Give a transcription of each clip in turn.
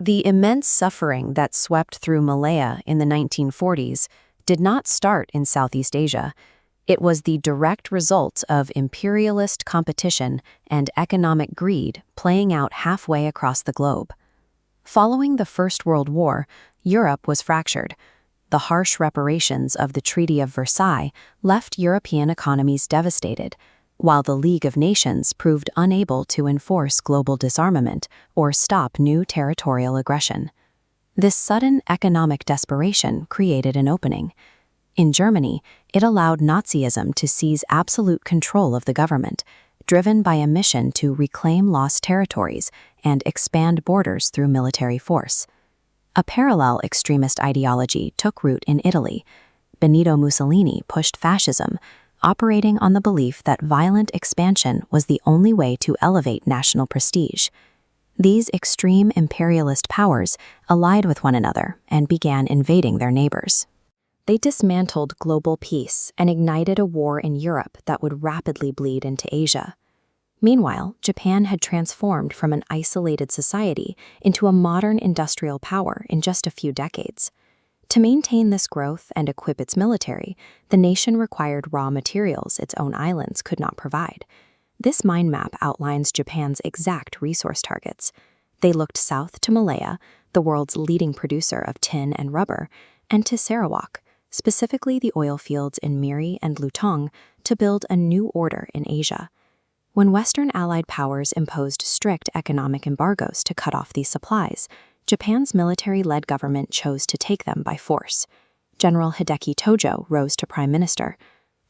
The immense suffering that swept through Malaya in the 1940s did not start in Southeast Asia. It was the direct result of imperialist competition and economic greed playing out halfway across the globe. Following the First World War, Europe was fractured. The harsh reparations of the Treaty of Versailles left European economies devastated, while the League of Nations proved unable to enforce global disarmament or stop new territorial aggression. This sudden economic desperation created an opening. In Germany, it allowed Nazism to seize absolute control of the government, driven by a mission to reclaim lost territories and expand borders through military force. A parallel extremist ideology took root in Italy. Benito Mussolini pushed fascism, operating on the belief that violent expansion was the only way to elevate national prestige. These extreme imperialist powers allied with one another and began invading their neighbors. They dismantled global peace and ignited a war in Europe that would rapidly bleed into Asia. Meanwhile, Japan had transformed from an isolated society into a modern industrial power in just a few decades. To maintain this growth and equip its military, the nation required raw materials its own islands could not provide. This mind map outlines Japan's exact resource targets. They looked south to Malaya, the world's leading producer of tin and rubber, and to Sarawak, specifically the oil fields in Miri and Lutong, to build a new order in Asia. When Western Allied powers imposed strict economic embargoes to cut off these supplies, Japan's military-led government chose to take them by force. General Hideki Tojo rose to prime minister.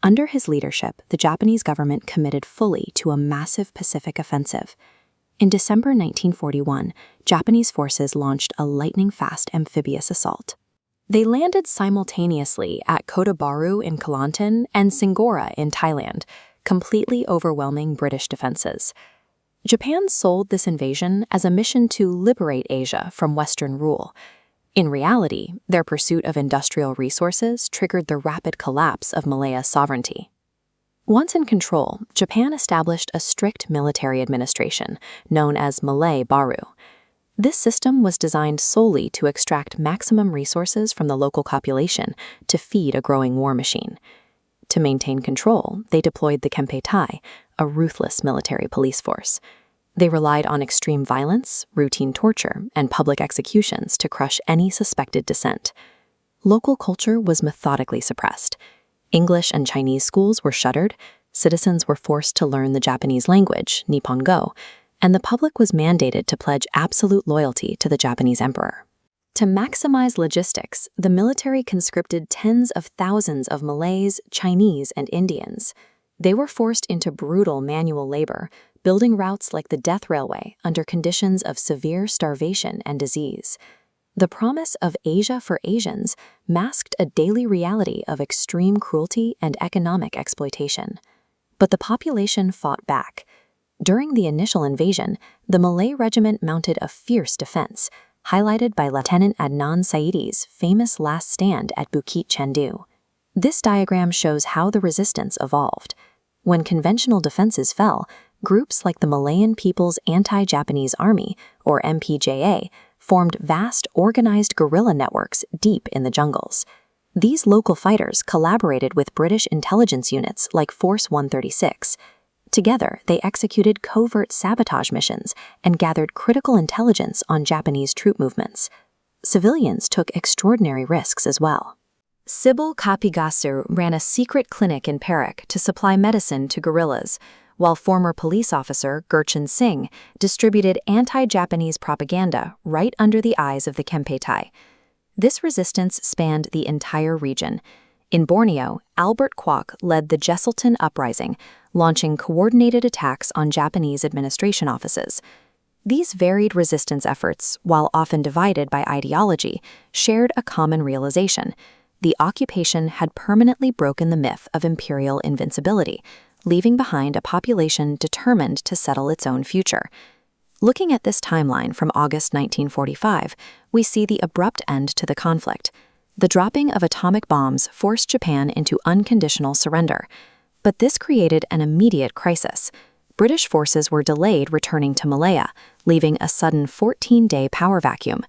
Under his leadership, the Japanese government committed fully to a massive Pacific offensive. In December 1941, Japanese forces launched a lightning-fast amphibious assault. They landed simultaneously at Kota Baru in Kelantan and Singora in Thailand, completely overwhelming British defenses. Japan sold this invasion as a mission to liberate Asia from Western rule. In reality, their pursuit of industrial resources triggered the rapid collapse of Malaya's sovereignty. Once in control, Japan established a strict military administration, known as Malay Baru. This system was designed solely to extract maximum resources from the local population to feed a growing war machine. To maintain control, they deployed the Kempeitai, a ruthless military police force. They relied on extreme violence, routine torture, and public executions to crush any suspected dissent. Local culture was methodically suppressed. English and Chinese schools were shuttered, citizens were forced to learn the Japanese language, Nihongo, and the public was mandated to pledge absolute loyalty to the Japanese emperor. To maximize logistics, the military conscripted tens of thousands of Malays, Chinese, and Indians. They were forced into brutal manual labor, building routes like the Death Railway under conditions of severe starvation and disease. The promise of Asia for Asians masked a daily reality of extreme cruelty and economic exploitation. But the population fought back. During the initial invasion, the Malay regiment mounted a fierce defense, highlighted by Lieutenant Adnan Saidi's famous last stand at Bukit Chandu. This diagram shows how the resistance evolved. When conventional defenses fell, groups like the Malayan People's Anti-Japanese Army, or MPJA, formed vast organized guerrilla networks deep in the jungles. These local fighters collaborated with British intelligence units like Force 136. Together, they executed covert sabotage missions and gathered critical intelligence on Japanese troop movements. Civilians took extraordinary risks as well. Sibyl Kapigasu ran a secret clinic in Perak to supply medicine to guerrillas, while former police officer Gurchan Singh distributed anti-Japanese propaganda right under the eyes of the Kempeitai. This resistance spanned the entire region. In Borneo, Albert Kwok led the Jesselton Uprising, launching coordinated attacks on Japanese administration offices. These varied resistance efforts, while often divided by ideology, shared a common realization. The occupation had permanently broken the myth of imperial invincibility, leaving behind a population determined to settle its own future. Looking at this timeline from August 1945, we see the abrupt end to the conflict. The dropping of atomic bombs forced Japan into unconditional surrender. But this created an immediate crisis. British forces were delayed returning to Malaya, leaving a sudden 14-day power vacuum.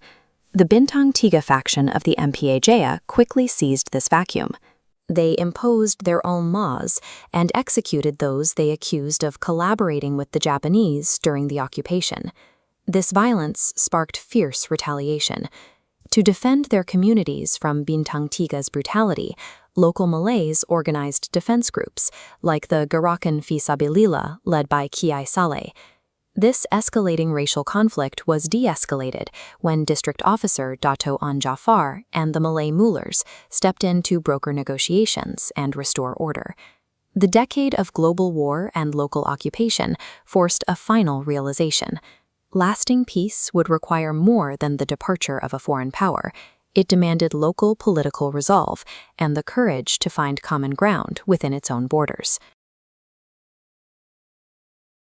The Bintang Tiga faction of the MPA Jaya quickly seized this vacuum. They imposed their own laws and executed those they accused of collaborating with the Japanese during the occupation. This violence sparked fierce retaliation. To defend their communities from Bintang Tiga's brutality, local Malays organized defense groups, like the Gerakan Fisabilillah led by Kiai Saleh. This escalating racial conflict was de-escalated when District Officer Dato' An Jafar and the Malay Mullahs stepped in to broker negotiations and restore order. The decade of global war and local occupation forced a final realization. Lasting peace would require more than the departure of a foreign power. It demanded local political resolve and the courage to find common ground within its own borders.